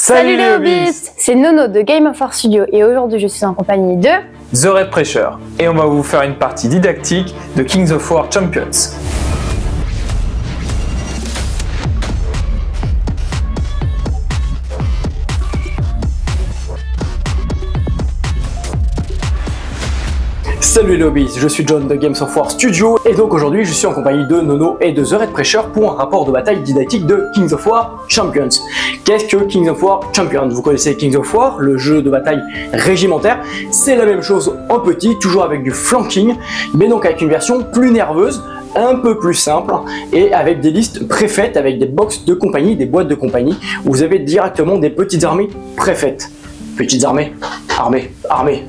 Salut les hobbyistes, c'est Nono de Game of War Studio et aujourd'hui je suis en compagnie de The Red Pressure et on va vous faire une partie didactique de Kings of War Champions. Salut les hobbyistes, je suis John de Games of War Studio et donc aujourd'hui je suis en compagnie de Nono et de The Red Pressure pour un rapport de bataille didactique de Kings of War Champions. Qu'est-ce que Kings of War Champions? Vous connaissez Kings of War, le jeu de bataille régimentaire, c'est la même chose en petit, toujours avec du flanking, mais donc avec une version plus nerveuse, un peu plus simple et avec des listes préfaites, avec des box de compagnie, des boîtes de compagnie, où vous avez directement des petites armées préfaites. Petites armées, armées.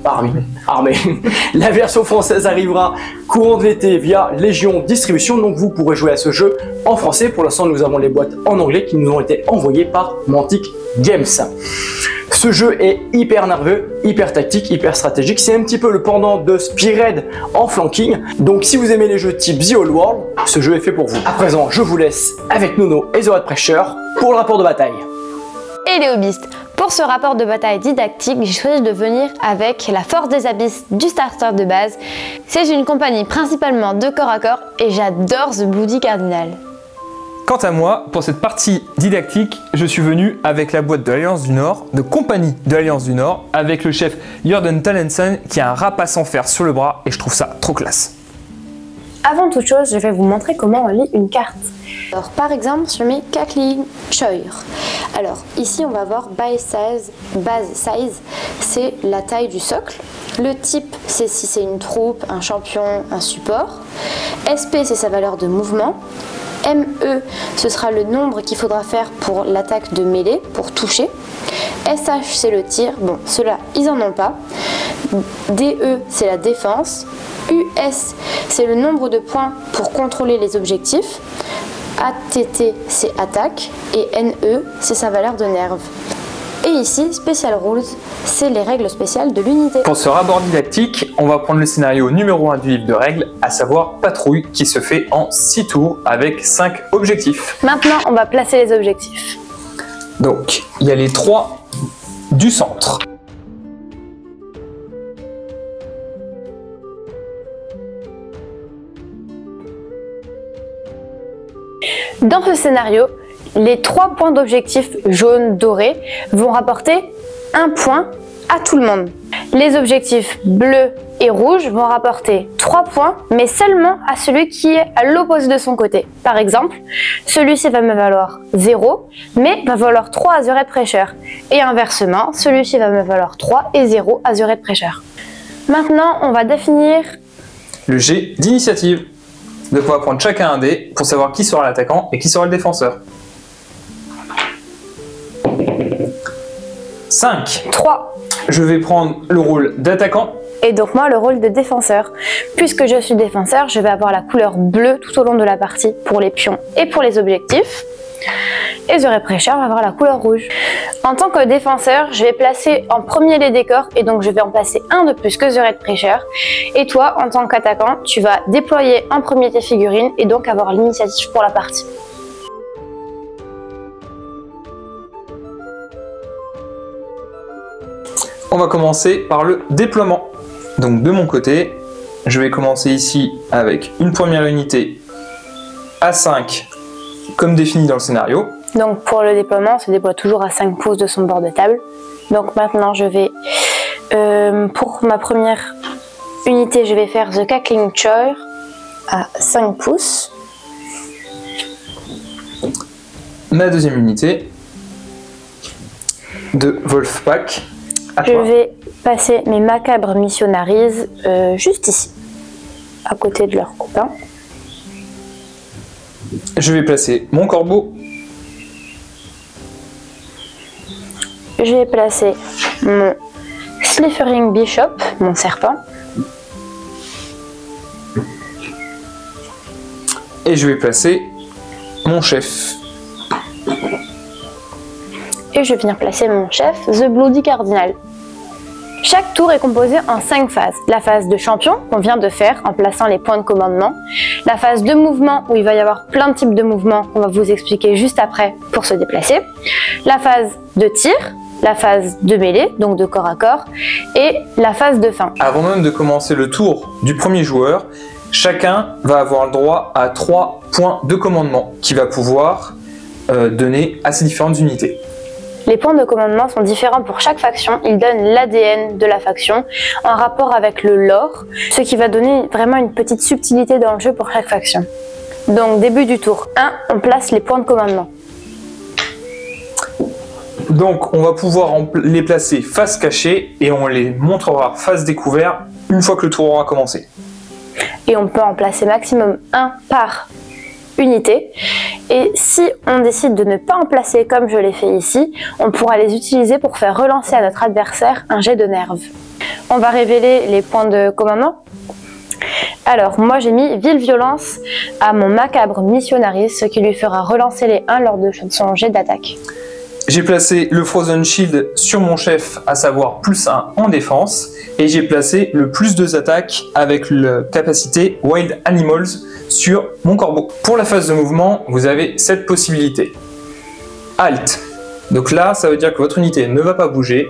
La version française arrivera courant de l'été via Légion Distribution, donc vous pourrez jouer à ce jeu en français. Pour l'instant, nous avons les boîtes en anglais qui nous ont été envoyées par Mantic Games. Ce jeu est hyper nerveux, hyper tactique, hyper stratégique. C'est un petit peu le pendant de Spearhead en flanking. Donc si vous aimez les jeux type The Old World, ce jeu est fait pour vous. À présent, je vous laisse avec Nono et The Red Pressure pour le rapport de bataille. Et les hobbyistes. Pour ce rapport de bataille didactique, j'ai choisi de venir avec la Force des Abysses du starter de base. C'est une compagnie principalement de corps à corps et j'adore The Bloody Cardinal. Quant à moi, pour cette partie didactique, je suis venu avec la boîte de l'Alliance du Nord, de compagnie de l'Alliance du Nord, avec le chef Jordan Tallenson qui a un rapace en fer sur le bras et je trouve ça trop classe. Avant toute chose, je vais vous montrer comment on lit une carte. Alors, par exemple, je mets Cackling Choir. Alors, ici, on va voir base size, c'est la taille du socle. Le type, c'est si c'est une troupe, un champion, un support. SP, c'est sa valeur de mouvement. ME, ce sera le nombre qu'il faudra faire pour l'attaque de mêlée, pour toucher. SH, c'est le tir. Bon, ceux-là, ils en ont pas. DE, c'est la défense. US, c'est le nombre de points pour contrôler les objectifs. ATT, c'est attaque. Et NE, c'est sa valeur de nerve. Et ici, Special Rules, c'est les règles spéciales de l'unité. Pour ce rapport didactique, on va prendre le scénario numéro 1 du livre de règles, à savoir patrouille, qui se fait en 6 tours avec 5 objectifs. Maintenant, on va placer les objectifs. Donc, il y a les 3 du centre. Dans ce scénario, les 3 points d'objectif jaune doré vont rapporter 1 point à tout le monde. Les objectifs bleus et rouges vont rapporter 3 points, mais seulement à celui qui est à l'opposé de son côté. Par exemple, celui-ci va me valoir 0, mais va valoir 3 à The Red Pressure. Et inversement, celui-ci va me valoir 3 et 0 à The Red Pressure. Maintenant, on va définir le G d'initiative. De pouvoir prendre chacun un dé pour savoir qui sera l'attaquant et qui sera le défenseur. 5. 3. Je vais prendre le rôle d'attaquant. Et donc moi le rôle de défenseur. Puisque je suis défenseur, je vais avoir la couleur bleue tout au long de la partie pour les pions et pour les objectifs. Et The Red Pressure va avoir la couleur rouge. En tant que défenseur, je vais placer en premier les décors et donc je vais en placer un de plus que The Red Pressure. Et toi, en tant qu'attaquant, tu vas déployer en premier tes figurines et donc avoir l'initiative pour la partie. On va commencer par le déploiement. Donc de mon côté, je vais commencer ici avec une première unité à 5 comme défini dans le scénario. Donc pour le déploiement, on se déploie toujours à 5 pouces de son bord de table. Donc maintenant je vais, pour ma première unité, je vais faire The Cackling Choir à 5 pouces. Ma deuxième unité de Wolfpack. Je vais passer mes macabres missionaries juste ici, à côté de leurs copains. Je vais placer mon corbeau. Je vais placer mon Slithering Bishop, mon serpent. Et je vais placer mon chef. Et je vais venir placer mon chef, The Bloody Cardinal. Chaque tour est composé en 5 phases. La phase de champion qu'on vient de faire en plaçant les points de commandement. La phase de mouvement où il va y avoir plein de types de mouvements qu'on va vous expliquer juste après pour se déplacer. La phase de tir, la phase de mêlée, donc de corps à corps, et la phase de fin. Avant même de commencer le tour du premier joueur, chacun va avoir le droit à 3 points de commandement qu'il va pouvoir donner à ses différentes unités. Les points de commandement sont différents pour chaque faction, ils donnent l'ADN de la faction en rapport avec le lore, ce qui va donner vraiment une petite subtilité dans le jeu pour chaque faction. Donc début du tour 1, on place les points de commandement. Donc on va pouvoir les placer face cachée et on les montrera face découvert une fois que le tour aura commencé. Et on peut en placer maximum 1 par unité. Et si on décide de ne pas en placer comme je l'ai fait ici, on pourra les utiliser pour faire relancer à notre adversaire un jet de nerve. On va révéler les points de commandement. Alors, moi j'ai mis Vive Violence à mon macabre missionnaire, ce qui lui fera relancer les 1 lors de son jet d'attaque. J'ai placé le Frozen Shield sur mon chef, à savoir +1 en défense, et j'ai placé le +2 attaque avec la capacité Wild Animals sur mon corbeau. Pour la phase de mouvement, vous avez cette possibilité. Halt. Donc là, ça veut dire que votre unité ne va pas bouger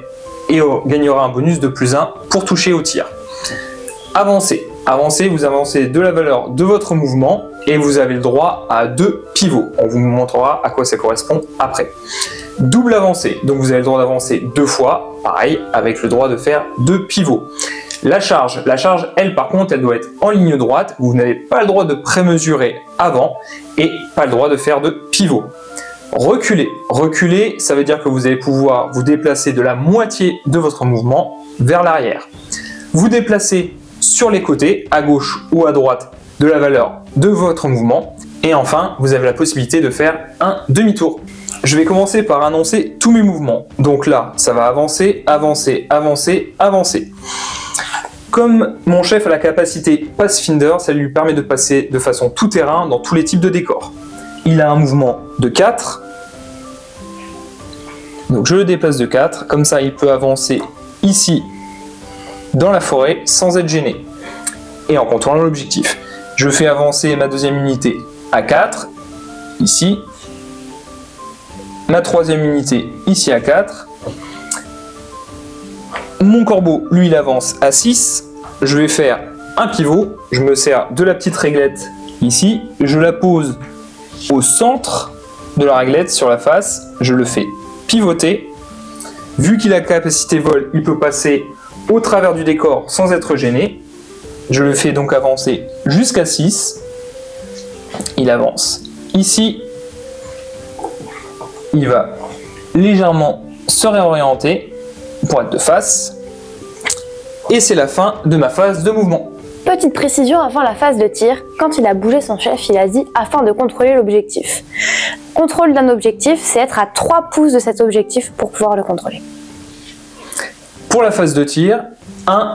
et gagnera un bonus de +1 pour toucher au tir. Avancez. Avancez, vous avancez de la valeur de votre mouvement et vous avez le droit à 2 pivots. On vous montrera à quoi ça correspond après. Double avancée, donc vous avez le droit d'avancer 2 fois, pareil, avec le droit de faire 2 pivots. La charge, elle par contre, elle doit être en ligne droite, vous n'avez pas le droit de prémesurer avant et pas le droit de faire de pivot. Reculer, reculer, ça veut dire que vous allez pouvoir vous déplacer de la moitié de votre mouvement vers l'arrière. Vous déplacez sur les côtés, à gauche ou à droite, de la valeur de votre mouvement. Et enfin, vous avez la possibilité de faire un demi-tour. Je vais commencer par annoncer tous mes mouvements. Donc là, ça va avancer, avancer, avancer, avancer. Comme mon chef a la capacité Pathfinder, ça lui permet de passer de façon tout-terrain dans tous les types de décors. Il a un mouvement de 4. Donc je le déplace de 4. Comme ça, il peut avancer ici, dans la forêt, sans être gêné. Et en contrôlant l'objectif. Je fais avancer ma deuxième unité à 4, ici. Ma troisième unité ici à 4. Mon corbeau, lui, il avance à 6. Je vais faire un pivot. Je me sers de la petite réglette ici. Je la pose au centre de la réglette sur la face. Je le fais pivoter. Vu qu'il a capacité vol, il peut passer au travers du décor sans être gêné. Je le fais donc avancer jusqu'à 6. Il avance ici. Il va légèrement se réorienter pour être de face. Et c'est la fin de ma phase de mouvement. Petite précision avant la phase de tir, quand il a bougé son chef, il a dit afin de contrôler l'objectif. Contrôle d'un objectif, c'est être à 3 pouces de cet objectif pour pouvoir le contrôler. Pour la phase de tir,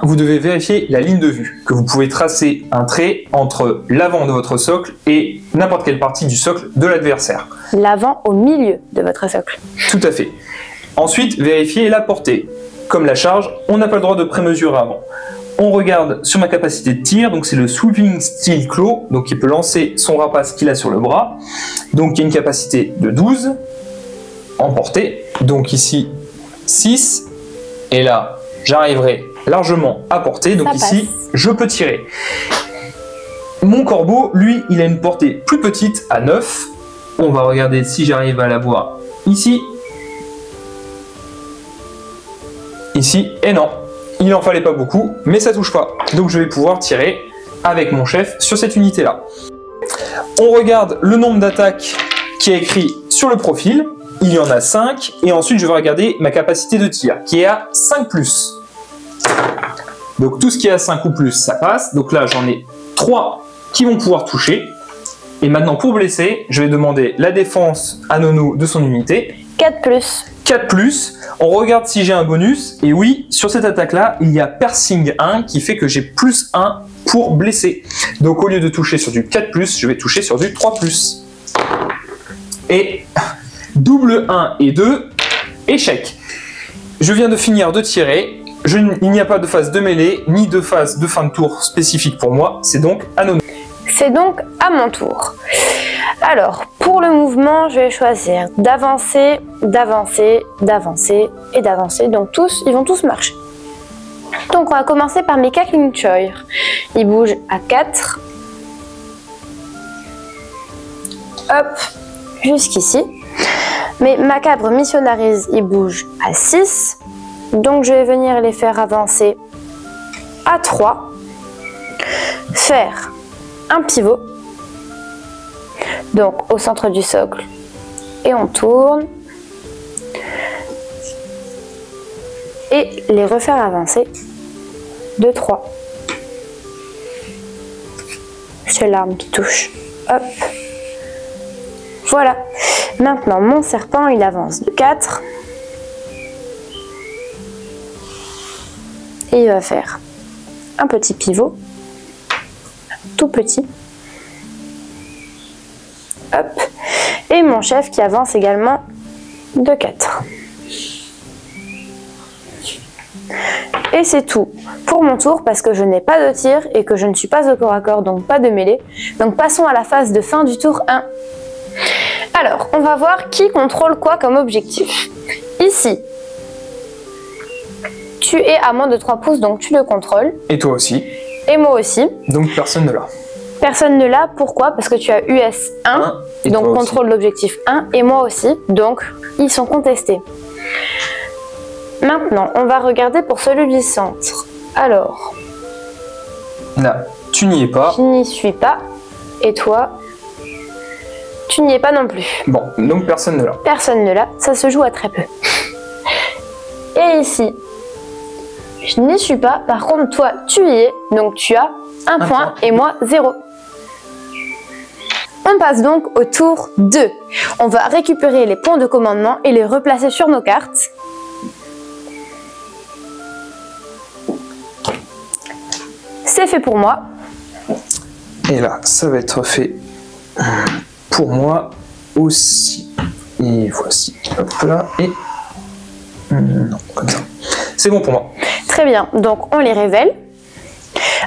vous devez vérifier la ligne de vue, que vous pouvez tracer un trait entre l'avant de votre socle et n'importe quelle partie du socle de l'adversaire. L'avant au milieu de votre socle. Tout à fait. Ensuite, vérifiez la portée. Comme la charge, on n'a pas le droit de prémesurer avant. On regarde sur ma capacité de tir, donc c'est le Sweeping Steel Claw, donc il peut lancer son rapace qu'il a sur le bras. Donc il y a une capacité de 12 en portée, donc ici 6, et là j'arriverai largement à portée, donc ici je peux tirer. Mon corbeau, lui, il a une portée plus petite à 9. On va regarder si j'arrive à la voir ici. Ici, et non, il n'en fallait pas beaucoup, mais ça touche pas. Donc je vais pouvoir tirer avec mon chef sur cette unité-là. On regarde le nombre d'attaques qui est écrit sur le profil. Il y en a 5, et ensuite je vais regarder ma capacité de tir, qui est à 5+. Donc tout ce qui est à 5 ou plus, ça passe. Donc là, j'en ai 3 qui vont pouvoir toucher. Et maintenant, pour blesser, je vais demander la défense à Nono de son unité. 4+. 4+, on regarde si j'ai un bonus, et oui, sur cette attaque-là, il y a Piercing 1 qui fait que j'ai +1 pour blesser. Donc au lieu de toucher sur du 4+, je vais toucher sur du 3+. Et double 1 et 2, échec. Je viens de finir de tirer, il n'y a pas de phase de mêlée, ni de phase de fin de tour spécifique pour moi, c'est donc à Nono. C'est donc à mon tour. Alors, pour le mouvement, je vais choisir d'avancer, d'avancer, d'avancer et d'avancer. Donc ils vont tous marcher. Donc on va commencer par mes Cackling Choir. Ils bougent à 4. Hop, jusqu'ici. Mes Macabre Missionaries, ils bougent à 6. Donc je vais venir les faire avancer à 3. Faire un pivot. Donc au centre du socle. Et on tourne. Et les refaire avancer de 3. C'est l'arme qui touche. Hop. Voilà. Maintenant, mon serpent, il avance de 4. Et il va faire un petit pivot. Tout petit. Hop. Et mon chef qui avance également de 4. Et c'est tout pour mon tour parce que je n'ai pas de tir et que je ne suis pas au corps à corps, donc pas de mêlée. Donc passons à la phase de fin du tour 1. Alors, on va voir qui contrôle quoi comme objectif. Ici, tu es à moins de 3 pouces, donc tu le contrôles. Et toi aussi. Et moi aussi. Donc personne ne l'a. Personne ne l'a, pourquoi? Parce que tu as US 1, donc contrôle l'objectif 1, et moi aussi, donc ils sont contestés. Maintenant, on va regarder pour celui du centre. Alors... Là, tu n'y es pas. Je n'y suis pas. Et toi, tu n'y es pas non plus. Bon, donc personne ne l'a. Personne ne l'a, ça se joue à très peu. Et ici, je n'y suis pas. Par contre, toi, tu y es. Donc tu as un point et moi 0. On passe donc au tour 2. On va récupérer les points de commandement et les replacer sur nos cartes. C'est fait pour moi. Et là, ça va être fait pour moi aussi. Et voici. Hop là. Et... non, comme ça. C'est bon pour moi. Très bien. Donc, on les révèle.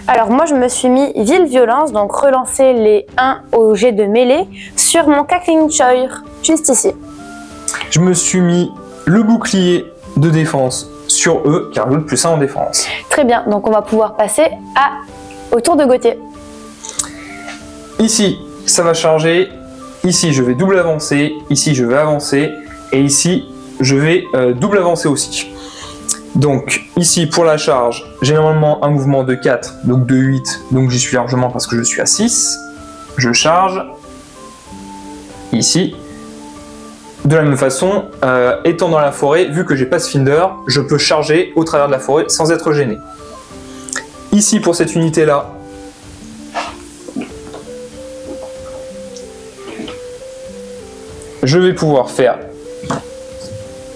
Alors, moi, je me suis mis Ville Violence. Donc, relancer les 1 au jet de mêlée sur mon Cackling Choir. Juste ici. Je me suis mis le bouclier de défense sur eux, car je plus 1 en défense. Très bien, donc on va pouvoir passer au tour de Gauthier. Ici, ça va charger. Ici, je vais double avancer. Ici, je vais avancer. Et ici, je vais double avancer aussi. Donc, ici, pour la charge, j'ai normalement un mouvement de 4, donc de 8. Donc, j'y suis largement parce que je suis à 6. Je charge. Ici. De la même façon, étant dans la forêt, vu que j'ai Pathfinder, je peux charger au travers de la forêt sans être gêné. Ici, pour cette unité-là, je vais pouvoir faire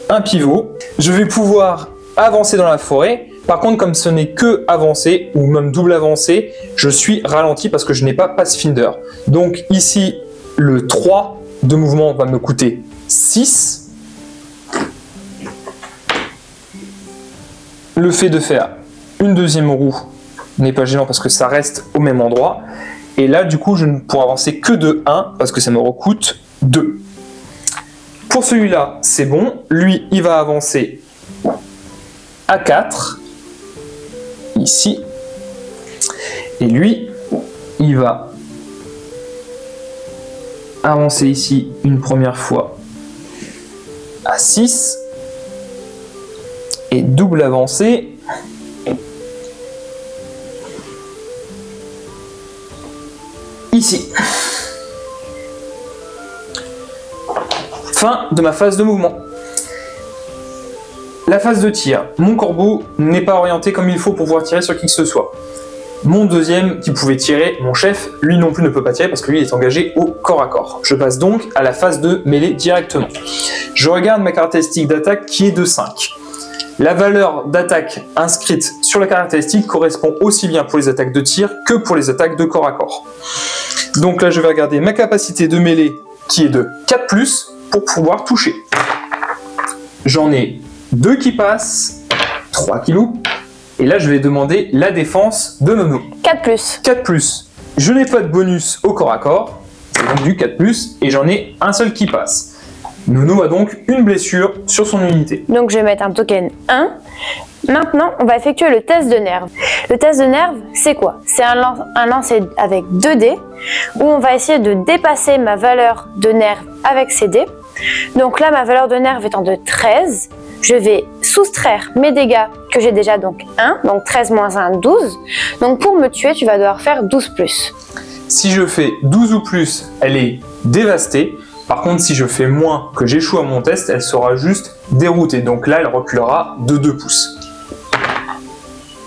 un pivot. Je vais pouvoir avancer dans la forêt. Par contre, comme ce n'est que avancer, ou même double avancer, je suis ralenti parce que je n'ai pas Pathfinder. Donc ici, le 3 de mouvement va me coûter 6. Le fait de faire une deuxième roue n'est pas gênant parce que ça reste au même endroit. Et là, du coup, je ne pourrai avancer que de 1 parce que ça me recoûte 2. Pour celui-là, c'est bon. Lui, il va avancer à 4. Ici. Et lui, il va avancer ici une première fois à 6 et double avancée ici. Fin de ma phase de mouvement. La phase de tir. Mon corbeau n'est pas orienté comme il faut pour pouvoir tirer sur qui que ce soit. Mon deuxième qui pouvait tirer, mon chef, lui non plus ne peut pas tirer parce que lui est engagé au corps à corps. Je passe donc à la phase de mêlée directement. Je regarde ma caractéristique d'attaque qui est de 5. La valeur d'attaque inscrite sur la caractéristique correspond aussi bien pour les attaques de tir que pour les attaques de corps à corps. Donc là je vais regarder ma capacité de mêlée qui est de 4+, pour pouvoir toucher. J'en ai 2 qui passent, 3 qui loupent, Et là, je vais demander la défense de Nono. 4+. 4+. Je n'ai pas de bonus au corps à corps. C'est donc du 4+, et j'en ai un seul qui passe. Nono a donc une blessure sur son unité. Donc je vais mettre un token 1. Maintenant, on va effectuer le test de nerve. Le test de nerve, c'est quoi? C'est un lancer avec 2 dés, où on va essayer de dépasser ma valeur de nerve avec ces dés. Donc là, ma valeur de nerve étant de 13, je vais soustraire mes dégâts que j'ai déjà, donc 1, donc 13 moins 1, 12. Donc pour me tuer, tu vas devoir faire 12+. Si je fais 12 ou plus, elle est dévastée. Par contre, si je fais moins, que j'échoue à mon test, elle sera juste déroutée. Donc là, elle reculera de 2 pouces.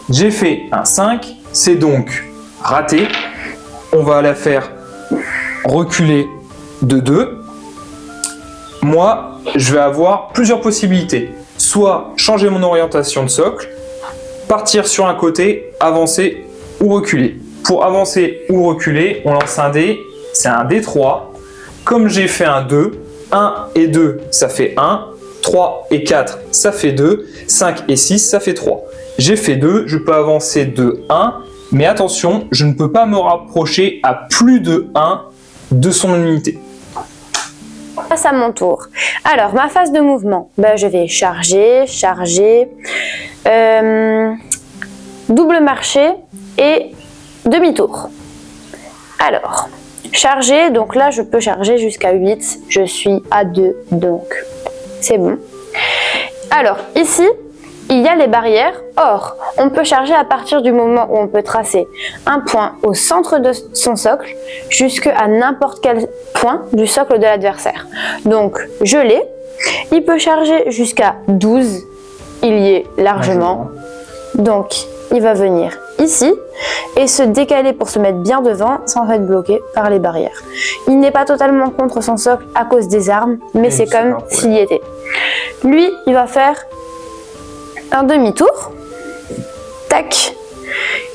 J'ai fait un 5, c'est donc raté. On va la faire reculer de 2. Moi, je vais avoir plusieurs possibilités. Soit changer mon orientation de socle, partir sur un côté, avancer ou reculer. Pour avancer ou reculer, on lance un dé, c'est un D3. Comme j'ai fait un 2, 1 et 2, ça fait 1. 3 et 4, ça fait 2. 5 et 6, ça fait 3. J'ai fait 2, je peux avancer de 1. Mais attention, je ne peux pas me rapprocher à plus de 1 de son unité. Passe à mon tour. Alors, ma phase de mouvement, je vais charger, double marché et demi-tour. Alors, charger, donc là je peux charger jusqu'à 8, je suis à 2, donc c'est bon. Alors, ici, il y a les barrières. Or, on peut charger à partir du moment où on peut tracer un point au centre de son socle jusqu'à n'importe quel point du socle de l'adversaire. Donc, je l'ai. Il peut charger jusqu'à 12. Il y est largement. Donc, il va venir ici et se décaler pour se mettre bien devant sans être bloqué par les barrières. Il n'est pas totalement contre son socle à cause des armes, mais c'est comme s'il y était. Lui, il va faire un demi-tour, tac,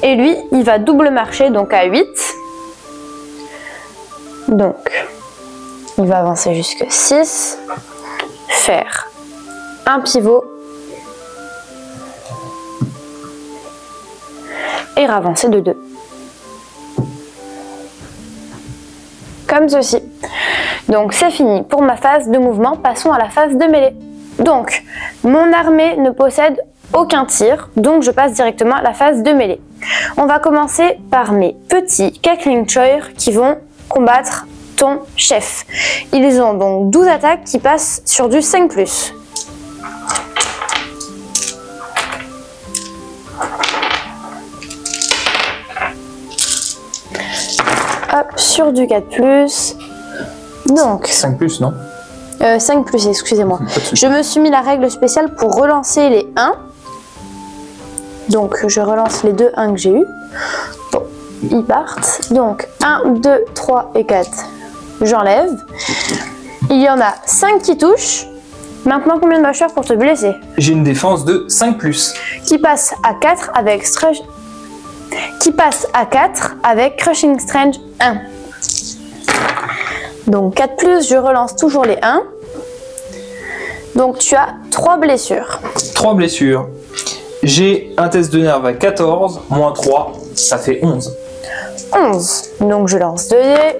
et lui, il va double marcher, donc à 8. Donc, il va avancer jusqu'à 6, faire un pivot, et ravancer de 2. Comme ceci. Donc c'est fini pour ma phase de mouvement, passons à la phase de mêlée. Donc, mon armée ne possède aucun tir, donc je passe directement à la phase de mêlée. On va commencer par mes petits Cackling Choir qui vont combattre ton chef. Ils ont donc 12 attaques qui passent sur du 5+. Hop, sur du 4+. Donc 5+, non? 5+, excusez-moi. Je me suis mis la règle spéciale pour relancer les 1. Donc je relance les 2 1 que j'ai eu. Bon, ils partent. Donc 1, 2, 3 et 4. J'enlève. Il y en a 5 qui touchent. Maintenant, combien de mâchoires pour te blesser? J'ai une défense de 5+. Qui passe à 4 avec Crushing Strange 1. Donc 4+, je relance toujours les 1. Donc tu as 3 blessures. 3 blessures. J'ai un test de nerve à 14, moins 3, ça fait 11. 11. Donc je lance 2 dés.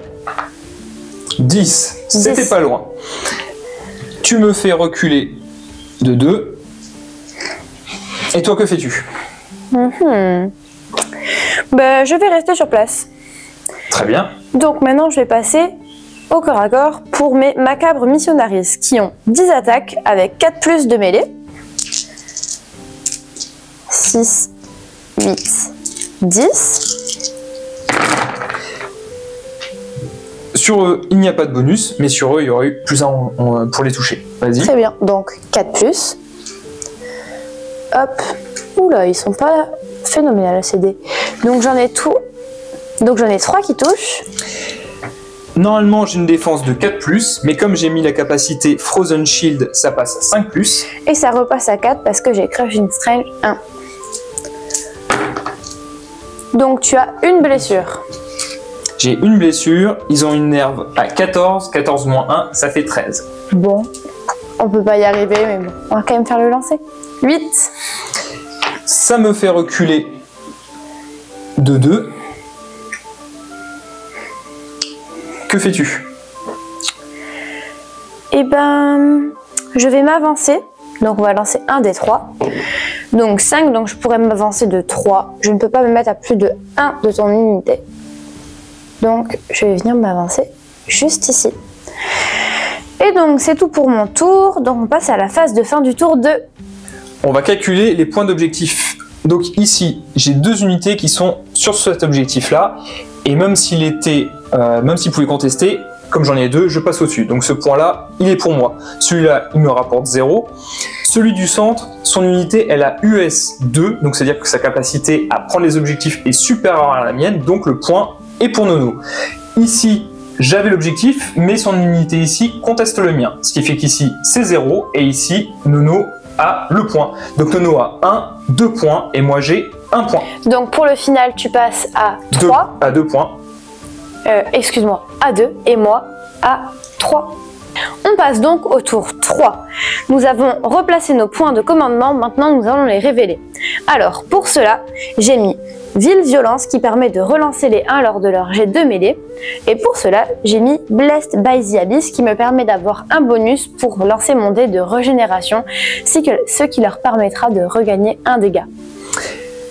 10. C'était pas loin. Tu me fais reculer de 2. Et toi, que fais-tu? Je vais rester sur place. Très bien. Donc maintenant, je vais passer au corps à corps pour mes macabres missionaries qui ont 10 attaques avec 4+ de mêlée. 6, 8, 10. Sur eux, il n'y a pas de bonus, mais sur eux, il y aurait eu plus 1 pour les toucher. Vas-y. Très bien, donc 4+. Hop. Oula, ils sont pas phénoménales ces dés. Donc j'en ai tout. Donc j'en ai 3 qui touchent. Normalement, j'ai une défense de 4+, mais comme j'ai mis la capacité Frozen Shield, ça passe à 5+. Et ça repasse à 4 parce que j'ai Crushing Strange 1. Donc tu as une blessure. J'ai une blessure, ils ont une nerve à 14, 14 moins 1, ça fait 13. Bon, on peut pas y arriver, mais bon, on va quand même faire le lancer. 8. Ça me fait reculer de 2. Que fais-tu? Eh ben, je vais m'avancer. Donc on va lancer un des 3. Donc 5, donc je pourrais m'avancer de 3. Je ne peux pas me mettre à plus de 1 de ton unité. Donc je vais venir m'avancer juste ici. Et donc c'est tout pour mon tour. Donc on passe à la phase de fin du tour 2. On va calculer les points d'objectif. Donc ici, j'ai 2 unités qui sont sur cet objectif-là. Et même s'il pouvait contester, comme j'en ai 2, je passe au-dessus. Donc ce point-là, il est pour moi. Celui-là, il me rapporte 0. Celui du centre, son unité, elle a US 2. Donc c'est-à-dire que sa capacité à prendre les objectifs est supérieure à la mienne. Donc le point est pour Nono. Ici, j'avais l'objectif, mais son unité ici conteste le mien. Ce qui fait qu'ici, c'est 0. Et ici, Nono a le point. Donc Nono a 1, 2 points. Et moi, j'ai 1 point. Donc pour le final, tu passes à 3. À 2 points. Excuse-moi, à 2 et moi à 3. On passe donc au tour 3. Nous avons replacé nos points de commandement, maintenant nous allons les révéler. Alors pour cela, j'ai mis Ville Violence qui permet de relancer les 1 lors de leur jet de mêlée. Et pour cela, j'ai mis Blessed by the Abyss qui me permet d'avoir un bonus pour lancer mon dé de régénération, ce qui leur permettra de regagner un dégât.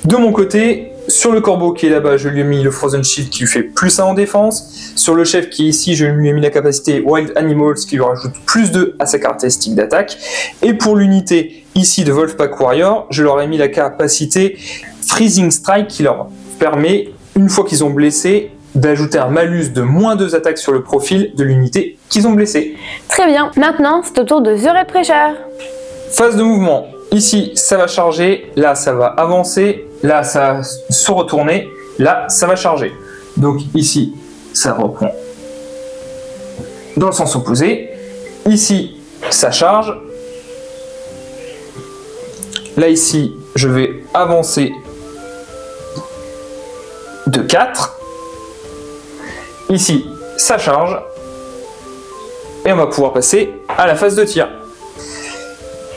De mon côté, sur le corbeau qui est là-bas, je lui ai mis le Frozen Shield qui lui fait plus 1 en défense. Sur le chef qui est ici, je lui ai mis la capacité Wild Animals qui lui rajoute plus 2 à sa caractéristique d'attaque. Et pour l'unité ici de Wolfpack Warrior, je leur ai mis la capacité Freezing Strike qui leur permet, une fois qu'ils ont blessé, d'ajouter un malus de -2 attaques sur le profil de l'unité qu'ils ont blessé. Très bien, maintenant c'est au tour de The Red Pressure. Phase de mouvement. Ici, ça va charger, là, ça va avancer, là, ça va se retourner, là, ça va charger. Donc ici, ça reprend dans le sens opposé. Ici, ça charge. Là, ici, je vais avancer de 4. Ici, ça charge. Et on va pouvoir passer à la phase de tir.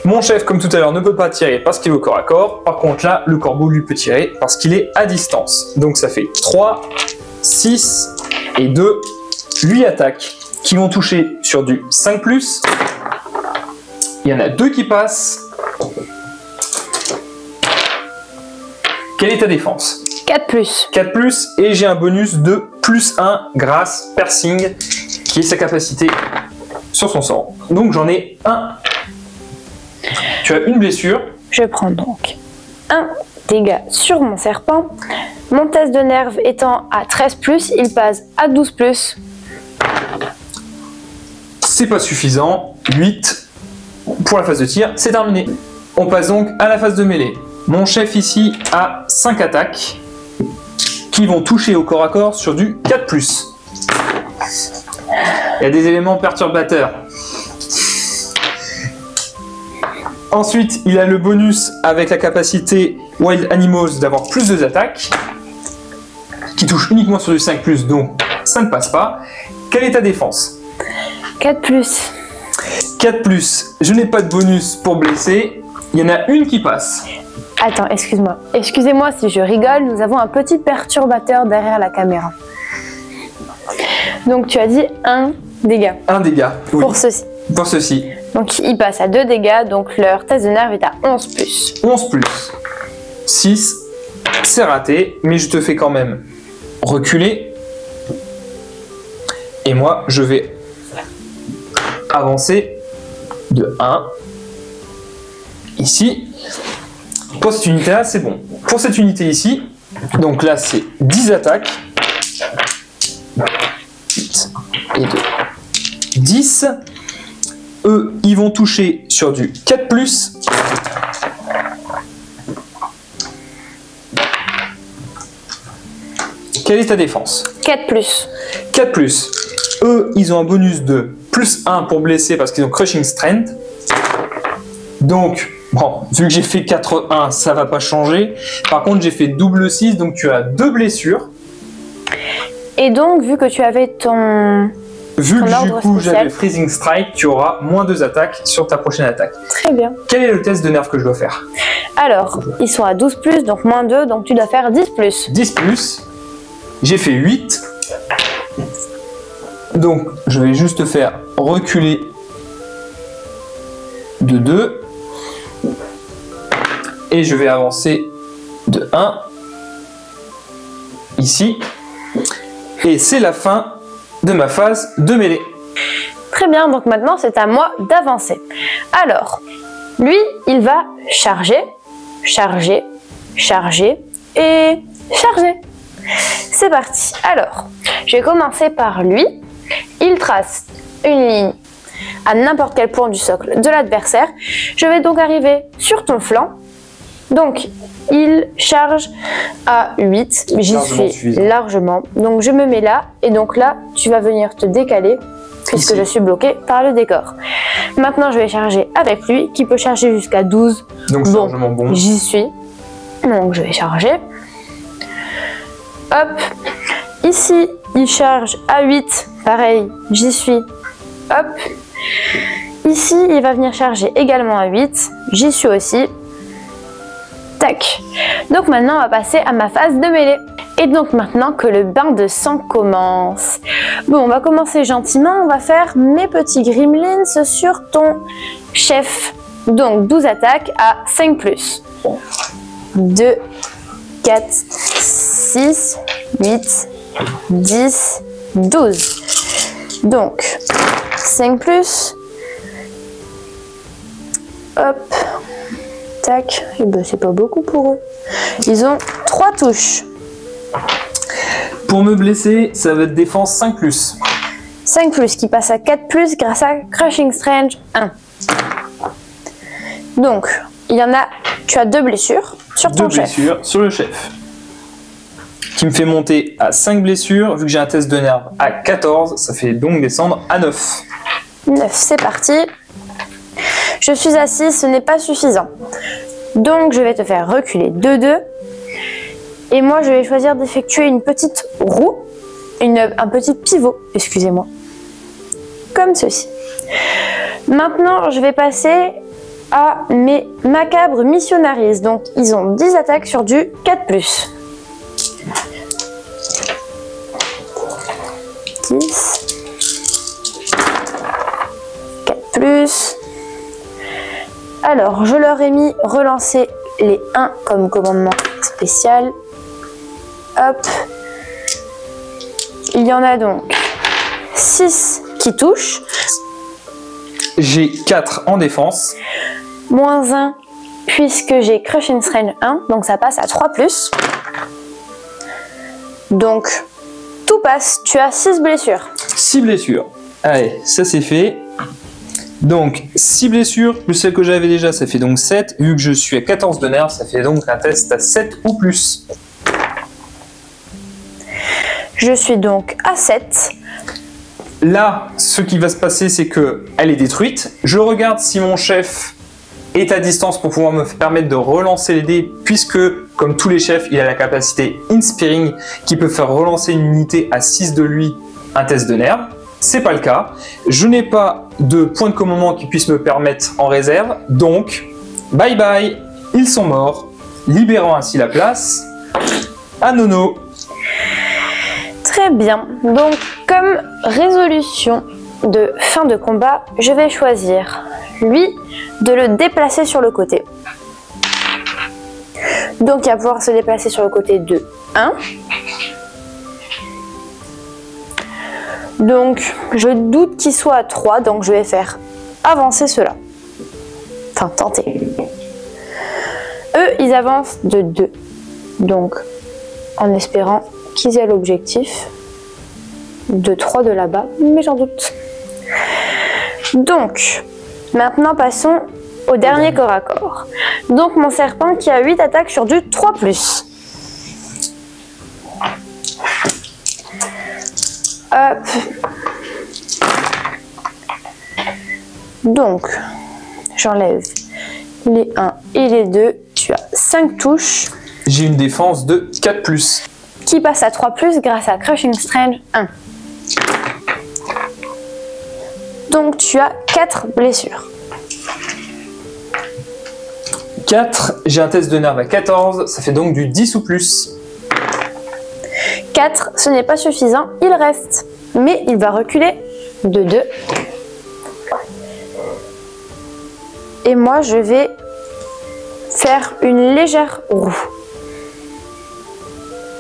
Mon chef, comme tout à l'heure, ne peut pas tirer parce qu'il est au corps à corps. Par contre, là, le corbeau lui peut tirer parce qu'il est à distance. Donc ça fait 3, 6 et 2, 8 attaques qui vont toucher sur du 5+. Il y en a 2 qui passent. Quelle est ta défense? 4+. 4+, et j'ai un bonus de +1 grâce Piercing, qui est sa capacité sur son sort. Donc j'en ai 1. Tu as une blessure. Je prends donc 1 dégât sur mon serpent. Mon test de nerve étant à 13+, il passe à 12+. C'est pas suffisant. 8 pour la phase de tir, c'est terminé. On passe donc à la phase de mêlée. Mon chef ici a 5 attaques qui vont toucher au corps à corps sur du 4+. Il y a des éléments perturbateurs. Ensuite, il a le bonus avec la capacité Wild Animals d'avoir plus de attaques, qui touche uniquement sur du 5+, donc ça ne passe pas. Quelle est ta défense? 4+. 4+, je n'ai pas de bonus pour blesser, il y en a une qui passe. Attends, excuse-moi. Excusez-moi si je rigole, nous avons un petit perturbateur derrière la caméra. Donc tu as dit 1 dégât. 1 dégât, oui. Pour ceci. Pour ceci. Donc il passe à 2 dégâts, donc leur test de nerve est à 11+. 11+. 6, c'est raté, mais je te fais quand même reculer. Et moi, je vais avancer de 1. Ici. Pour cette unité-là, c'est bon. Pour cette unité ici, donc là, c'est 10 attaques. 8 et 2. 10. Eux, ils vont toucher sur du 4+. Quelle est ta défense? 4+. 4+. Eux, ils ont un bonus de +1 pour blesser parce qu'ils ont Crushing Strength. Donc, bon, vu que j'ai fait 4-1, ça va pas changer. Par contre, j'ai fait double 6, donc tu as 2 blessures. Et donc, vu que tu avais ton Vu ton que du ordre coup spécial. j'avais Freezing Strike, tu auras moins 2 attaques sur ta prochaine attaque. Très bien. Quel est le test de nerf que je dois faire? Alors, ils sont à 12+, donc moins 2, donc tu dois faire 10+. 10+, j'ai fait 8. Donc je vais juste faire reculer de 2. Et je vais avancer de 1. Ici. Et c'est la fin de ma phase de mêlée. Très bien, donc maintenant c'est à moi d'avancer. Alors, lui, il va charger, charger, charger et charger. C'est parti. Alors, je vais commencer par lui. Il trace une ligne à n'importe quel point du socle de l'adversaire. Je vais donc arriver sur ton flanc. Donc, il charge à 8. J'y suis suffisant. largement. Donc, je me mets là. Et donc là, tu vas venir te décaler puisque Ici. je suis bloqué par le décor. Maintenant, je vais charger avec lui qui peut charger jusqu'à 12. Donc c'est Bon, largement bon. J'y suis. Donc, je vais charger. Hop. Ici, il charge à 8. Pareil, j'y suis. Hop. Ici, il va venir charger également à 8. J'y suis aussi. Tac. Donc maintenant, on va passer à ma phase de mêlée. Et donc maintenant que le bain de sang commence. Bon, on va commencer gentiment. On va faire mes petits gremlins sur ton chef. Donc 12 attaques à 5+. 2, 4, 6, 8, 10, 12. Donc 5+. Hop. Tac. Et ben c'est pas beaucoup pour eux. Ils ont 3 touches. Pour me blesser, ça va être défense 5+. 5+ qui passe à 4+ grâce à Crushing Strange 1. Donc, il y en a, tu as 2 blessures sur 2 ton chef. blessures sur le chef. Qui me fait monter à 5 blessures. Vu que j'ai un test de nerf à 14, ça fait donc descendre à 9. 9, c'est parti. Je suis à 6, ce n'est pas suffisant. Donc, je vais te faire reculer 2. Et moi, je vais choisir d'effectuer une petite roue, un petit pivot, excusez-moi. Comme ceci. Maintenant, je vais passer à mes macabres missionaries. Donc, ils ont 10 attaques sur du 4+. 10. 4+. Alors, je leur ai mis relancer les 1 comme commandement spécial. Hop. Il y en a donc 6 qui touchent. J'ai 4 en défense. Moins 1 puisque j'ai Crushing Strange 1. Donc ça passe à 3+. Donc tout passe. Tu as 6 blessures. 6 blessures. Allez, ça c'est fait. Donc 6 blessures plus celle que j'avais déjà, ça fait donc 7. Vu que je suis à 14 de nerfs, ça fait donc un test à 7 ou plus. Je suis donc à 7. Là, ce qui va se passer, c'est que elle est détruite. Je regarde si mon chef est à distance pour pouvoir me permettre de relancer les dés, puisque, comme tous les chefs, il a la capacité Inspiring qui peut faire relancer une unité à 6 de lui un test de nerf. C'est pas le cas. Je n'ai pas de point de commandement qui puisse me permettre en réserve. Donc, bye bye, ils sont morts, libérant ainsi la place à Nono. Très bien. Donc, comme résolution de fin de combat, je vais choisir, lui, de le déplacer sur le côté. Donc, il va pouvoir se déplacer sur le côté de 1. Donc, je doute qu'il soit à 3, donc je vais faire avancer cela. Enfin, tenter. Eux, ils avancent de 2. Donc, en espérant qu'ils aient l'objectif de 3 de là-bas, mais j'en doute. Donc, maintenant passons au dernier corps à corps. Donc, mon serpent qui a 8 attaques sur du 3+. Hop. Donc, j'enlève les 1 et les 2. Tu as 5 touches. J'ai une défense de 4+. Qui passe à 3+ grâce à Crushing Strange 1. Donc tu as 4 blessures. 4, j'ai un test de nerf à 14, ça fait donc du 10 ou plus. 4, ce n'est pas suffisant, il reste. Mais il va reculer de 2. Et moi, je vais faire une légère roue.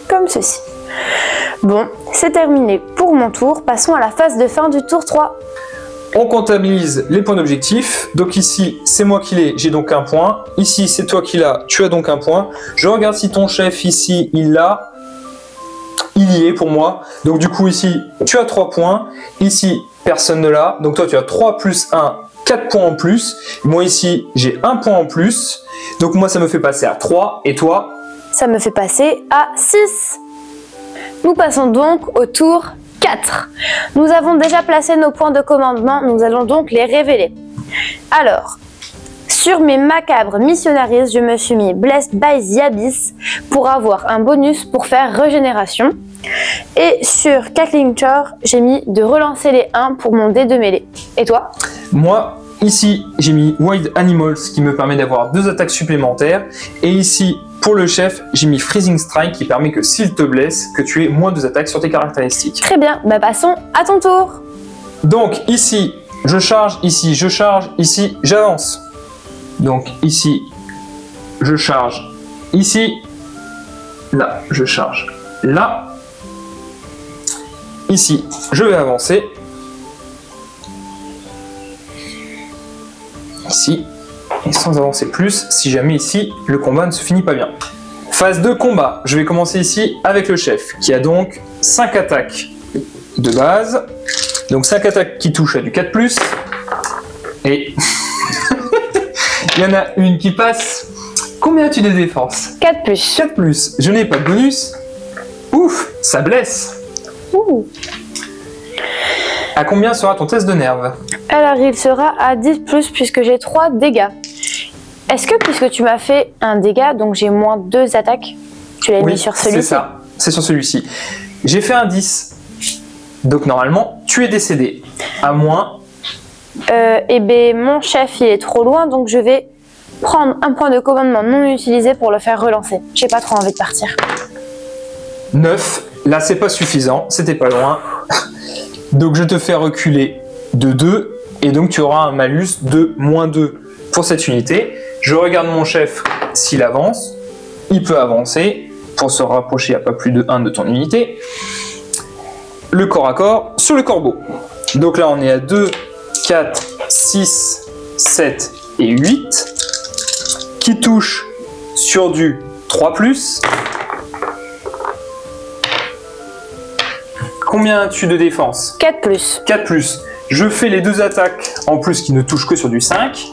Comme ceci. Bon, c'est terminé pour mon tour. Passons à la phase de fin du tour 3. On comptabilise les points d'objectif. Donc ici, c'est moi qui l'ai, j'ai donc un point. Ici, c'est toi qui l'as, tu as donc un point. Je regarde si ton chef ici, il l'a. Il y est pour moi. Donc du coup, ici, tu as 3 points. Ici, personne ne l'a. Donc toi, tu as 3 plus 1, 4 points en plus. Moi ici, j'ai 1 point en plus. Donc moi, ça me fait passer à 3. Et toi? Ça me fait passer à 6. Nous passons donc au tour 4. Nous avons déjà placé nos points de commandement, nous allons donc les révéler. Alors, sur mes macabres missionnaries, je me suis mis Blessed by the Abyss pour avoir un bonus pour faire régénération. Et sur Cackling Chore, j'ai mis de relancer les 1 pour mon dé de mêlée. Et toi? Moi, ici, j'ai mis Wild Animals qui me permet d'avoir 2 attaques supplémentaires. Et ici, pour le chef, j'ai mis Freezing Strike qui permet que s'il te blesse, que tu aies moins 2 attaques sur tes caractéristiques. Très bien, bah passons à ton tour. Donc ici, je charge, ici, j'avance. Donc ici, je charge, ici, là, je charge, là. Ici, je vais avancer. Ici. Et sans avancer plus, si jamais ici, le combat ne se finit pas bien. Phase de combat, je vais commencer ici avec le chef, qui a donc 5 attaques de base. Donc 5 attaques qui touchent à du 4+. Et il y en a une qui passe. Combien as-tu de défense? 4+. 4+. Je n'ai pas de bonus. Ouf, ça blesse. Ouh. À combien sera ton test de nerve? Alors il sera à 10+, puisque j'ai 3 dégâts. Est-ce que puisque tu m'as fait un dégât, donc j'ai moins 2 attaques, tu l'as mis sur celui-ci? C'est ça, c'est sur celui-ci. J'ai fait un 10. Donc normalement, tu es décédé. À moins... Eh bien, mon chef il est trop loin, donc je vais prendre un point de commandement non utilisé pour le faire relancer. J'ai pas trop envie de partir. 9. Là, c'est pas suffisant, c'était pas loin. Donc je te fais reculer de 2. Et donc tu auras un malus de -2 pour cette unité. Je regarde mon chef s'il avance. Il peut avancer pour se rapprocher à pas plus de 1 de ton unité. Le corps à corps sur le corbeau. Donc là on est à 2, 4, 6, 7 et 8. Qui touche sur du 3+. Combien as-tu de défense? 4+. 4+. Je fais les 2 attaques en plus qui ne touchent que sur du 5.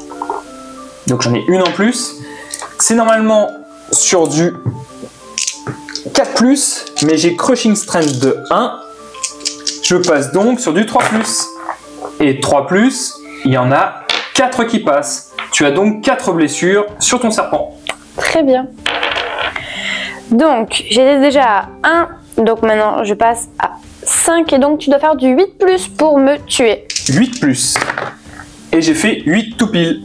Donc j'en ai une en plus. C'est normalement sur du 4+, mais j'ai Crushing Strength de 1. Je passe donc sur du 3+. Et 3+, il y en a 4 qui passent. Tu as donc 4 blessures sur ton serpent. Très bien. Donc j'étais déjà à 1, donc maintenant je passe à 5 et donc tu dois faire du 8+ pour me tuer. 8+. Et j'ai fait 8 tout pile.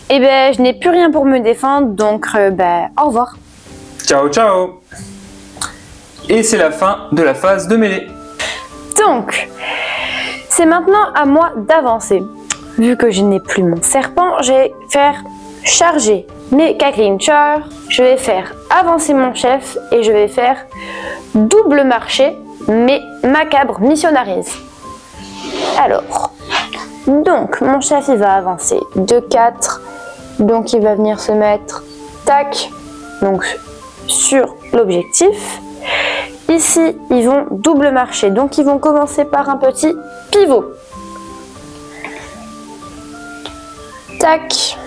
Et ben je n'ai plus rien pour me défendre, donc au revoir. Ciao ciao. Et c'est la fin de la phase de mêlée. Donc, c'est maintenant à moi d'avancer. Vu que je n'ai plus mon serpent, je vais faire charger mes Cackling Chore. Je vais faire avancer mon chef et je vais faire double marché mes macabres missionaries. Alors, donc mon chef il va avancer de 4, donc il va venir se mettre tac, donc sur l'objectif. Ici, ils vont double marcher, donc ils vont commencer par un petit pivot. Tac.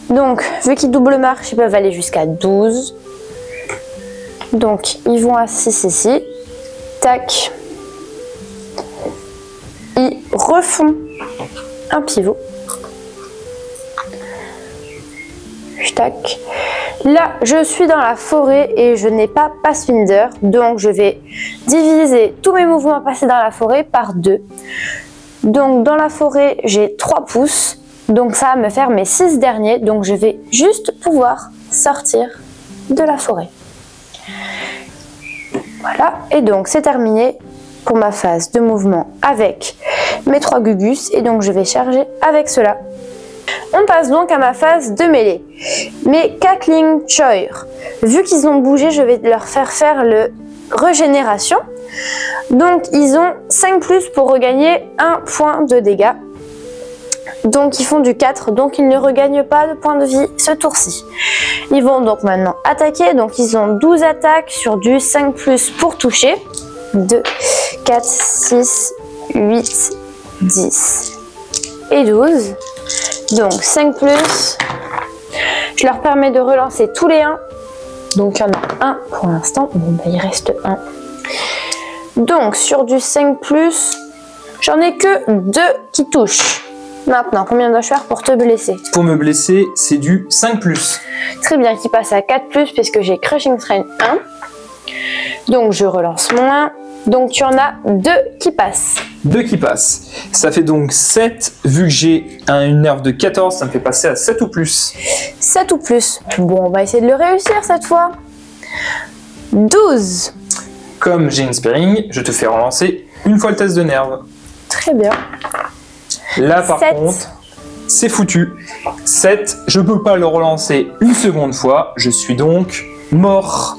Donc, vu qu'ils double marchent, ils peuvent aller jusqu'à 12. Donc, ils vont à 6 ici. Tac. Ils refont un pivot. Tac. Là, je suis dans la forêt et je n'ai pas Pathfinder. Donc, je vais diviser tous mes mouvements passés dans la forêt par 2. Donc, dans la forêt, j'ai 3 pouces. Donc, ça va me faire mes 6 derniers. Donc, je vais juste pouvoir sortir de la forêt. Voilà. Et donc, c'est terminé pour ma phase de mouvement avec mes 3 gugus. Et donc, je vais charger avec cela. On passe donc à ma phase de mêlée. Mes Cackling Choir, vu qu'ils ont bougé, je vais leur faire le régénération. Donc ils ont 5+ pour regagner 1 point de dégâts. Donc ils font du 4, donc ils ne regagnent pas de points de vie ce tour-ci. Ils vont donc maintenant attaquer, donc ils ont 12 attaques sur du 5+ pour toucher. 2, 4, 6, 8, 10 et 12. Donc 5+, je leur permets de relancer tous les 1. Donc il y en a un pour l'instant, bon, bah, il reste 1. Donc sur du 5+, j'en ai que 2 qui touchent. Maintenant, combien dois-je faire pour te blesser? Pour me blesser, c'est du 5+. Très bien, qui passe à 4+, puisque j'ai Crushing Strain 1. Donc je relance mon 1. Donc tu en as 2 qui passent. 2 qui passent. Ça fait donc 7. Vu que j'ai une nerf de 14, ça me fait passer à 7 ou plus. 7 ou plus. Bon, on va essayer de le réussir cette fois. 12. Comme j'ai une Spearing, je te fais relancer une fois le test de nerf. Très bien. Là par 7. contre, c'est foutu. 7, je peux pas le relancer une seconde fois. Je suis donc mort.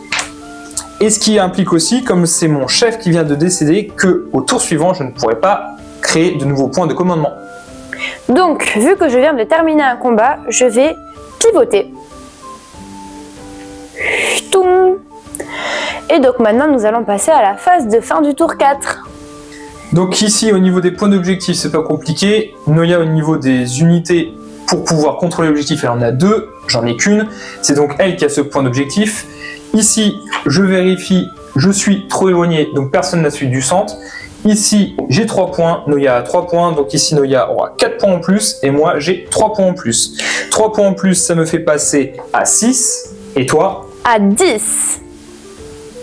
Et ce qui implique aussi, comme c'est mon chef qui vient de décéder, que au tour suivant, je ne pourrai pas créer de nouveaux points de commandement. Donc, vu que je viens de terminer un combat, je vais pivoter. Toum. Et donc maintenant, nous allons passer à la phase de fin du tour 4. Donc ici, au niveau des points d'objectif, c'est pas compliqué. Noya, au niveau des unités, pour pouvoir contrôler l'objectif, elle en a 2. J'en ai qu'une. C'est donc elle qui a ce point d'objectif. Ici, je vérifie, je suis trop éloigné, donc personne n'a suivi du centre. Ici, j'ai 3 points, Noya a 3 points, donc ici Noya aura 4 points en plus, et moi j'ai 3 points en plus. 3 points en plus, ça me fait passer à 6, et toi? À 10.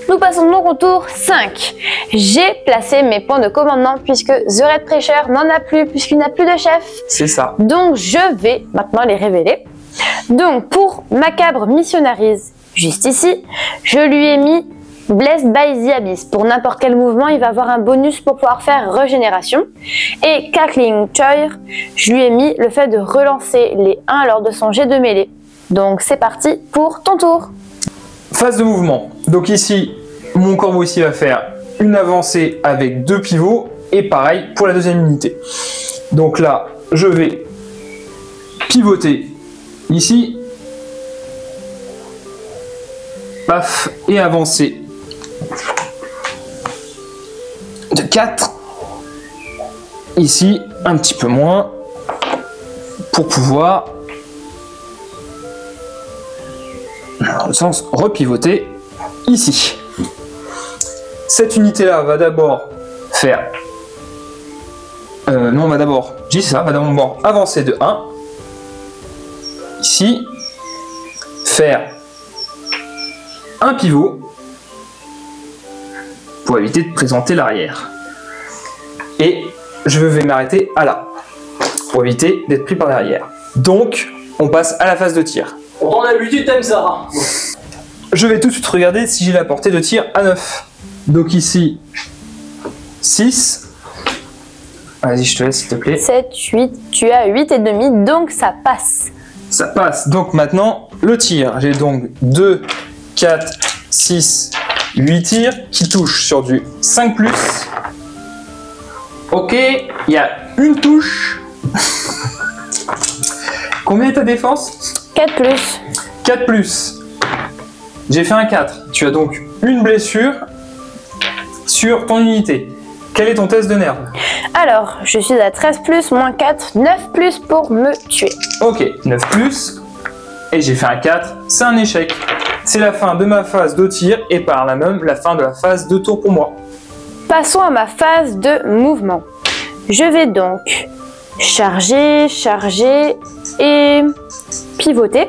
Nous passons donc au tour 5. J'ai placé mes points de commandement puisque The Red Pressure n'en a plus, puisqu'il n'a plus de chef. C'est ça. Donc je vais maintenant les révéler. Donc pour Macabre Missionaries, juste ici, je lui ai mis Blessed by the Abyss. Pour n'importe quel mouvement, il va avoir un bonus pour pouvoir faire régénération. Et Cackling Choir, je lui ai mis le fait de relancer les 1 lors de son jet de mêlée. Donc c'est parti pour ton tour. Phase de mouvement. Donc ici, mon corbeau ici va faire une avancée avec 2 pivots. Et pareil pour la deuxième unité. Donc là, je vais pivoter ici. Paf, et avancer de 4. Ici, un petit peu moins. Pour pouvoir, dans le sens, repivoter ici. Cette unité-là va d'abord faire... non, va d'abord... Je dis ça, va d'abord avancer de 1. Ici. Faire un pivot pour éviter de présenter l'arrière. Et je vais m'arrêter à là, pour éviter d'être pris par l'arrière. Donc, on passe à la phase de tir. On a l'habitude, t'aimes ça. Je vais tout de suite regarder si j'ai la portée de tir à 9. Donc ici, 6. Vas-y, je te laisse, s'il te plaît. 7, 8, tu as 8,5, donc ça passe. Ça passe. Donc maintenant, le tir. J'ai donc 2, 4, 6, 8 tirs qui touchent sur du 5+. Ok, il y a une touche. Combien est ta défense? 4+. 4+. J'ai fait un 4. Tu as donc une blessure sur ton unité. Quel est ton test de nerf? Alors, je suis à 13+, moins 4, 9+ pour me tuer. Ok, 9+. Et j'ai fait un 4. C'est un échec. C'est la fin de ma phase de tir et par là même la fin de la phase de tour pour moi. Passons à ma phase de mouvement. Je vais donc charger et pivoter.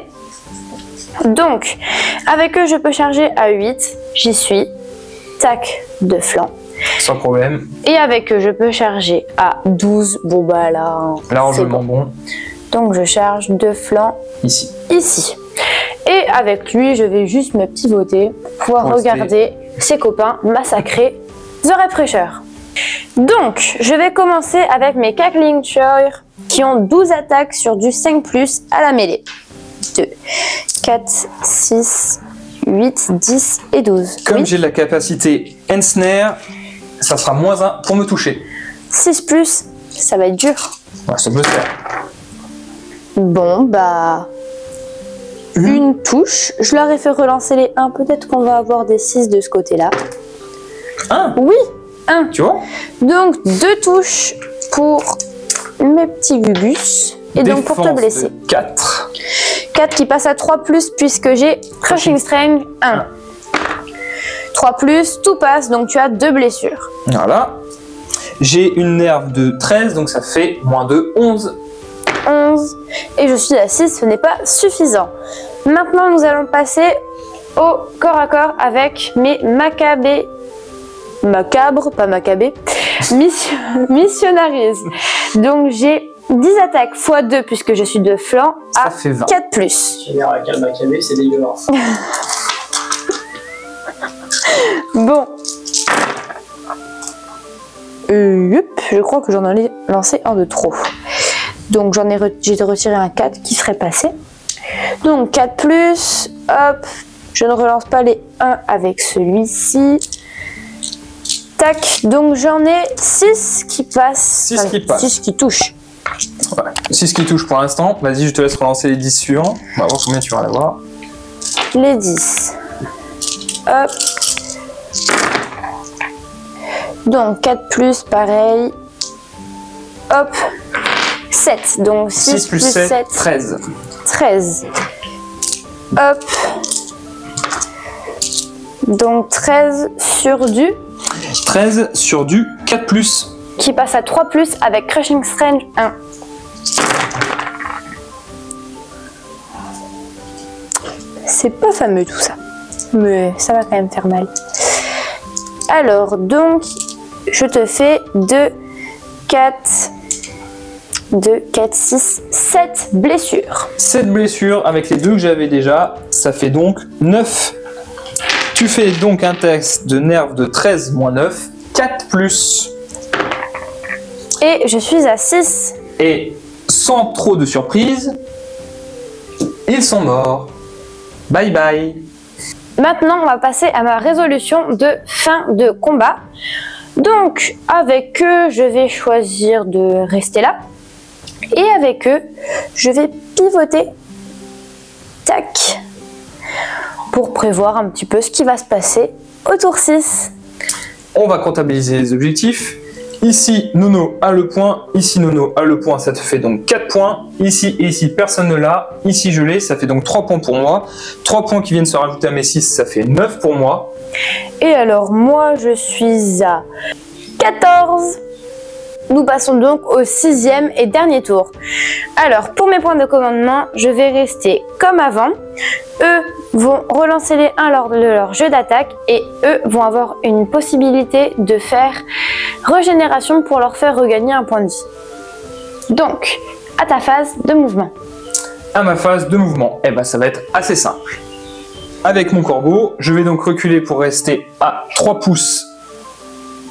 Donc, avec eux, je peux charger à 8. J'y suis. Tac, de flanc. Sans problème. Et avec eux, je peux charger à 12. Bon, bah là, largement bon. Donc, je charge de flanc ici. Ici. Et avec lui, je vais juste me pivoter pour pouvoir regarder ses copains massacrer The Red Pressure. Donc, je vais commencer avec mes Cackling Choir qui ont 12 attaques sur du 5+ à la mêlée. 2, 4, 6, 8, 10 et 12. Comme j'ai la capacité Ensnare, ça sera -1 pour me toucher. 6+, ça va être dur. Ouais, ça peut se faire. Bon, bah... Une touche. Je leur ai fait relancer les 1. Peut-être qu'on va avoir des 6 de ce côté-là. 1? Oui, 1. Tu vois? Donc, 2 touches pour mes petits gugus. Et donc, pour te blesser. 4. 4 qui passe à 3+, puisque j'ai Crushing Strange 1. 3+, tout passe, donc tu as 2 blessures. Voilà. J'ai une nerve de 13, donc ça fait -2, 11. 11. Et je suis à 6, ce n'est pas suffisant. Maintenant, nous allons passer au corps à corps avec mes macabres, pas macabées, missionaries. Donc j'ai 10 attaques x 2 puisque je suis de flanc à 4+. Général Macabé, c'est dégueulasse. Bon. Je crois que j'en ai lancé un de trop. Donc j'ai retiré un 4 qui serait passé. Donc 4+, hop, je ne relance pas les 1 avec celui-ci. Tac, donc j'en ai 6 qui passent. 6 qui passent. 6 qui touchent. Ouais. 6 qui touchent pour l'instant. Vas-y, je te laisse relancer les 10 suivants. On va voir combien tu vas en avoir. Les 10. Hop. Donc 4+, pareil. Hop. 7. Donc 6 plus 7. 13. 13. Hop. Donc 13 sur du... 13 sur du 4+. Qui passe à 3+ avec Crushing Strange 1. C'est pas fameux tout ça. Mais ça va quand même faire mal. Alors, donc, je te fais 2, 4... 2, 4, 6, 7 blessures. 7 blessures avec les 2 que j'avais déjà, ça fait donc 9. Tu fais donc un test de nerfs de 13 moins 9, 4+. Et je suis à 6. Et sans trop de surprise, ils sont morts. Bye bye. Maintenant, on va passer à ma résolution de fin de combat. Donc, avec eux, je vais choisir de rester là. Et avec eux, je vais pivoter, tac, pour prévoir un petit peu ce qui va se passer au tour 6. On va comptabiliser les objectifs. Ici, Nono a le point. Ici, Nono a le point. Ça te fait donc 4 points. Ici et ici, personne ne l'a. Ici, je l'ai. Ça fait donc 3 points pour moi. 3 points qui viennent se rajouter à mes 6. Ça fait 9 pour moi. Et alors, moi, je suis à 14. Nous passons donc au 6e et dernier tour. Alors, pour mes points de commandement, je vais rester comme avant. Eux vont relancer les 1 lors de leur jeu d'attaque et eux vont avoir une possibilité de faire régénération pour leur faire regagner un point de vie. Donc, à ta phase de mouvement. À ma phase de mouvement, eh ben, ça va être assez simple. Avec mon corbeau, je vais donc reculer pour rester à 3 pouces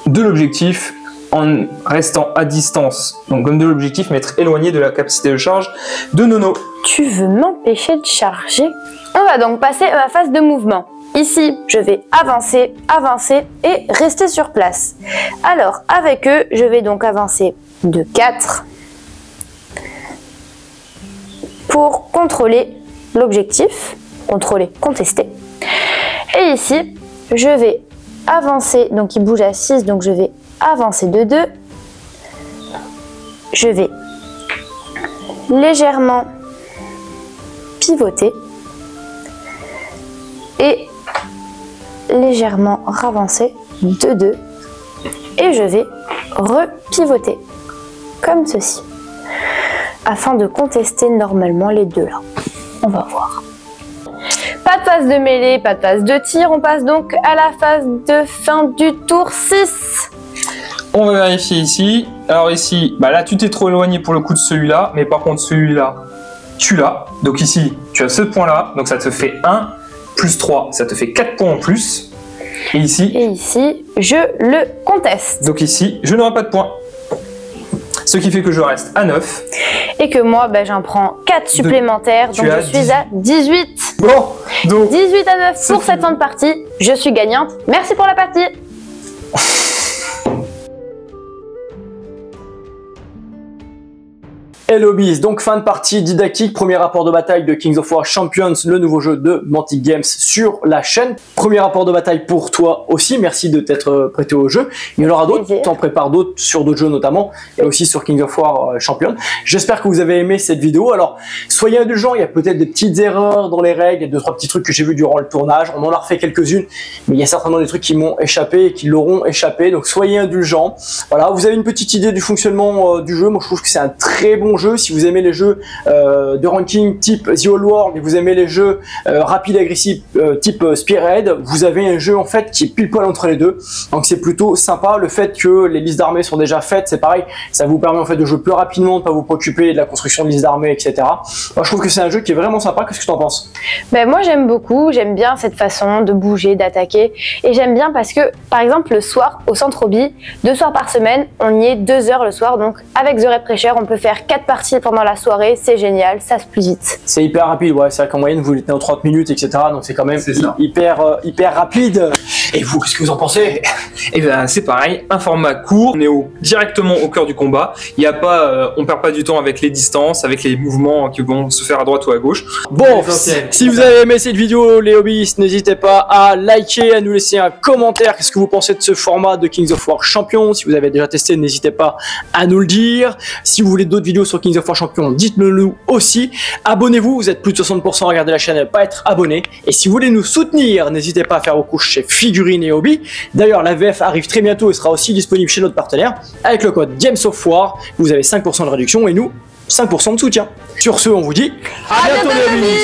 de l'objectif, en restant à distance, donc comme de l'objectif, mais être éloigné de la capacité de charge de Nono. Tu veux m'empêcher de charger? On va donc passer à ma phase de mouvement. Ici, je vais avancer, avancer et rester sur place. Alors, avec eux, je vais donc avancer de 4 pour contrôler l'objectif, contrôler, contester. Et ici, je vais avancer, donc il bouge à 6, donc je vais avancer de 2. Je vais légèrement pivoter et légèrement ravancer de 2 et je vais repivoter comme ceci afin de contester normalement les deux là. On va voir. Pas de phase de mêlée, pas de phase de tir, on passe donc à la phase de fin du tour 6. On va vérifier ici. Alors ici, bah là tu t'es trop éloigné pour le coup de celui-là, mais par contre celui-là, tu l'as. Donc ici, tu as ce point-là, donc ça te fait 1 plus 3, ça te fait 4 points en plus. Et ici, je le conteste. Donc ici, je n'aurai pas de points. Ce qui fait que je reste à 9. Et que moi, bah, j'en prends 4 supplémentaires, donc je suis à 18. Bon, donc 18 à 9 pour cette fin de partie. Je suis gagnante. Merci pour la partie. Hello Bees, donc fin de partie didactique, premier rapport de bataille de Kings of War Champions, le nouveau jeu de Mantic Games sur la chaîne. Premier rapport de bataille pour toi aussi, merci de t'être prêté au jeu. Il y en aura d'autres, tu en prépares d'autres sur d'autres jeux notamment, et aussi sur Kings of War Champions. J'espère que vous avez aimé cette vidéo. Alors, soyez indulgents, il y a peut-être des petites erreurs dans les règles, il y a 2-3 petits trucs que j'ai vus durant le tournage, on en a refait quelques-unes, mais il y a certainement des trucs qui m'ont échappé et qui l'auront échappé, donc soyez indulgents. Voilà, vous avez une petite idée du fonctionnement du jeu, moi je trouve que c'est un très bon jeu. Si vous aimez les jeux de ranking type The Old World et vous aimez les jeux rapides agressifs type Spearhead, vous avez un jeu en fait qui est pile poil entre les deux, donc c'est plutôt sympa. Le fait que les listes d'armées sont déjà faites, c'est pareil, ça vous permet en fait de jouer plus rapidement, de pas vous préoccuper de la construction de listes d'armées, etc. Moi je trouve que c'est un jeu qui est vraiment sympa. Qu'est-ce que tu en penses? Ben, moi j'aime beaucoup, j'aime bien cette façon de bouger, d'attaquer, et j'aime bien parce que par exemple le soir au centre hobby, 2 soirs par semaine, on y est 2 heures le soir, donc avec The Red Pressure on peut faire 4 parties pendant la soirée, c'est génial, ça se plie vite. C'est hyper rapide, ouais, c'est vrai qu'en moyenne vous l'étenez en 30 minutes, etc. Donc c'est quand même hyper rapide. Et vous, qu'est-ce que vous en pensez? Et ben c'est pareil, un format court, on est directement au cœur du combat. Il y a pas, on perd pas du temps avec les distances, avec les mouvements qui vont se faire à droite ou à gauche. Bon, si vous avez aimé cette vidéo, les hobbyistes, n'hésitez pas à liker, à nous laisser un commentaire. Qu'est-ce que vous pensez de ce format de Kings of War Champions? Si vous avez déjà testé, n'hésitez pas à nous le dire. Si vous voulez d'autres vidéos sur Kings of War Champions, dites-le nous aussi. Abonnez-vous, vous êtes plus de 60% à regarder la chaîne et pas être abonné. Et si vous voulez nous soutenir, n'hésitez pas à faire vos couches chez Figurines et Hobby. D'ailleurs, la VF arrive très bientôt et sera aussi disponible chez notre partenaire. Avec le code GAMESOFWAR, vous avez 5% de réduction et nous, 5% de soutien. Sur ce, on vous dit à bientôt les amis.